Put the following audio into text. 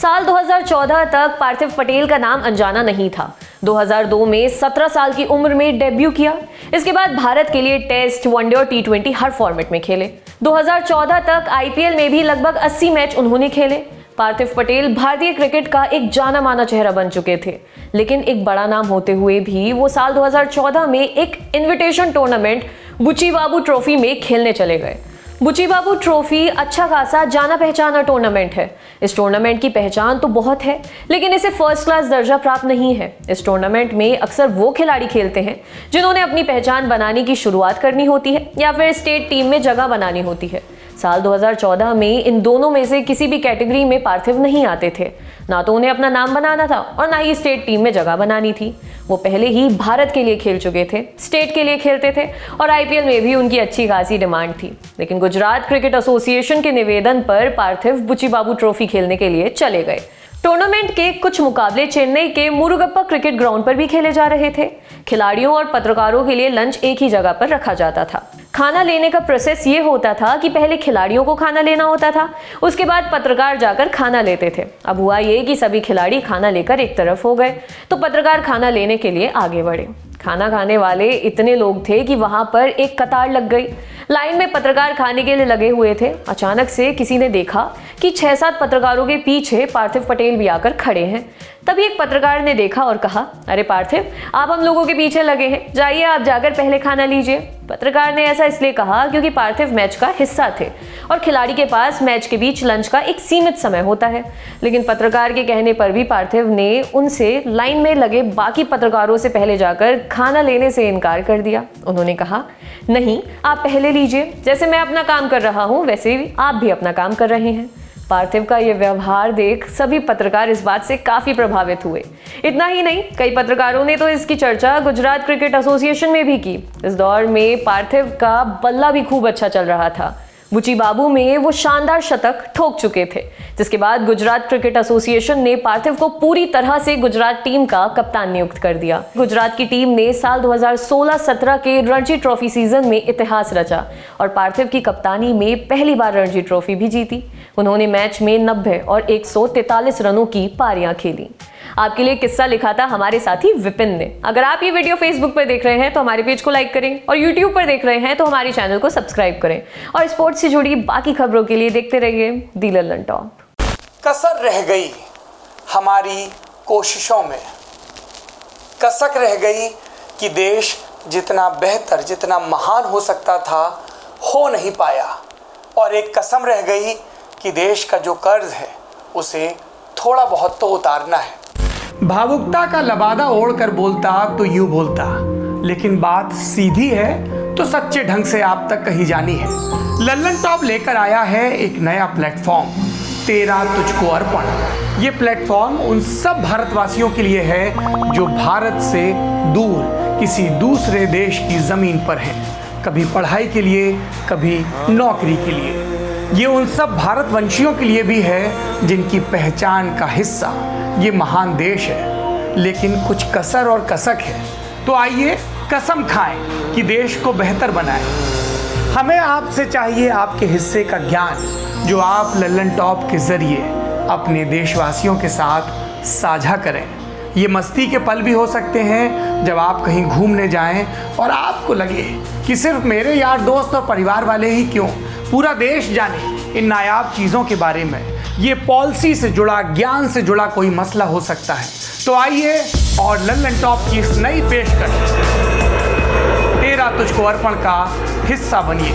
साल 2014 तक पार्थिव पटेल का नाम अनजाना नहीं था। 2002 में 17 साल की उम्र में डेब्यू किया। इसके बाद भारत के लिए टेस्ट, वनडे और टी20 हर फॉर्मेट में खेले। 2014 तक आईपीएल में भी लगभग 80 मैच उन्होंने खेले। पार्थिव पटेल भारतीय क्रिकेट का एक जाना माना चेहरा बन चुके थे, लेकिन एक बड़ा नाम होते हुए भी वो साल 2014 में एक इन्विटेशन टूर्नामेंट बुची बाबू ट्रॉफी में खेलने चले गए। बुची बाबू ट्रॉफी अच्छा खासा जाना पहचाना टूर्नामेंट है। इस टूर्नामेंट की पहचान तो बहुत है, लेकिन इसे फर्स्ट क्लास दर्जा प्राप्त नहीं है। इस टूर्नामेंट में अक्सर वो खिलाड़ी खेलते हैं जिन्होंने अपनी पहचान बनाने की शुरुआत करनी होती है या फिर स्टेट टीम में जगह बनानी होती है। साल 2014 में इन दोनों में से किसी भी कैटेगरी में पार्थिव नहीं आते थे। ना तो उन्हें अपना नाम बनाना था और ना ही स्टेट टीम में जगह बनानी थी। वो पहले ही भारत के लिए खेल चुके थे, स्टेट के लिए खेलते थे और आईपीएल में भी उनकी अच्छी खासी डिमांड थी। लेकिन गुजरात क्रिकेट एसोसिएशन के निवेदन पर पार्थिव बुची बाबू ट्रॉफी खेलने के लिए चले गए। टूर्नामेंट के कुछ मुकाबले चेन्नई के मुरुगप्पा क्रिकेट ग्राउंड पर भी खेले जा रहे थे। खिलाड़ियों और पत्रकारों के लिए लंच एक ही जगह पर रखा जाता था। खाना लेने का प्रोसेस ये होता था कि पहले खिलाड़ियों को खाना लेना होता था, उसके बाद पत्रकार जाकर खाना लेते थे। अब हुआ ये कि सभी खिलाड़ी खाना लेकर एक तरफ हो गए, तो पत्रकार खाना लेने के लिए आगे बढ़े। खाना खाने वाले इतने लोग थे कि वहां पर एक कतार लग गई। लाइन में पत्रकार खाने के लिए लगे हुए थे। अचानक से किसी ने देखा कि 6-7 पत्रकारों के पीछे पार्थिव पटेल भी आकर खड़े हैं। तभी एक पत्रकार ने देखा और कहा, अरे पार्थिव, आप हम लोगों के पीछे लगे हैं, जाइए आप जाकर पहले खाना लीजिए। पत्रकार ने ऐसा इसलिए कहा क्योंकि पार्थिव मैच का हिस्सा थे और खिलाड़ी के पास मैच के बीच लंच का एक सीमित समय होता है। लेकिन पत्रकार के कहने पर भी पार्थिव ने उनसे लाइन में लगे बाकी पत्रकारों से पहले जाकर खाना लेने से इनकार कर दिया। उन्होंने कहा, नहीं, आप पहले लीजिए, जैसे मैं अपना काम कर रहा हूं वैसे ही आप भी अपना काम कर रहे हैं। पार्थिव का ये व्यवहार देख सभी पत्रकार इस बात से काफी प्रभावित हुए। इतना ही नहीं, कई पत्रकारों ने तो इसकी चर्चा गुजरात क्रिकेट एसोसिएशन में भी की। इस दौर में पार्थिव का बल्ला भी खूब अच्छा चल रहा था। बुची बाबू में वो शानदार शतक ठोक चुके थे, जिसके बाद गुजरात क्रिकेट एसोसिएशन ने पार्थिव को पूरी तरह से गुजरात टीम का कप्तान नियुक्त कर दिया। गुजरात की टीम ने साल 2016-17 के रणजी ट्रॉफी सीजन में इतिहास रचा और पार्थिव की कप्तानी में पहली बार रणजी ट्रॉफी भी जीती। उन्होंने मैच में 90 और 143 रनों की पारियां खेली। आपके लिए किस्सा लिखा था हमारे साथी विपिन ने। अगर आप ये वीडियो फेसबुक पर देख रहे हैं तो हमारे पेज को लाइक करें और यूट्यूब पर देख रहे हैं तो हमारे चैनल को सब्सक्राइब करें और स्पोर्ट्स से जुड़ी बाकी खबरों के लिए देखते रहिए दी लल्लन टॉप। कसर रह गई हमारी कोशिशों में, कसक रह गई कि देश जितना बेहतर, जितना महान हो सकता था, हो नहीं पाया। और एक कसम रह गई कि देश का जो कर्ज है उसे थोड़ा बहुत तो उतारना है। भावुकता का लबादा ओढ़कर बोलता तो यूं बोलता, लेकिन बात सीधी है तो सच्चे ढंग से आप तक कही जानी है। लल्लन टॉप लेकर आया है एक नया प्लेटफॉर्म, तेरा तुझको अर्पण। ये प्लेटफॉर्म उन सब भारतवासियों के लिए है जो भारत से दूर किसी दूसरे देश की जमीन पर हैं, कभी पढ़ाई के लिए, कभी नौकरी के लिए। ये उन सब भारतवंशियों के लिए भी है जिनकी पहचान का हिस्सा ये महान देश है, लेकिन कुछ कसर और कसक है। तो आइए कसम खाएं कि देश को बेहतर बनाएं। हमें आपसे चाहिए आपके हिस्से का ज्ञान, जो आप लल्लन टॉप के जरिए अपने देशवासियों के साथ साझा करें। ये मस्ती के पल भी हो सकते हैं जब आप कहीं घूमने जाएं और आपको लगे कि सिर्फ मेरे यार दोस्त और परिवार वाले ही क्यों, पूरा देश जाने इन नायाब चीज़ों के बारे में। ये पॉलिसी से जुड़ा, ज्ञान से जुड़ा कोई मसला हो सकता है। तो आइए और लल्लन टॉप की इस नई पेशकश तेरा तुझको अर्पण का हिस्सा बनिए।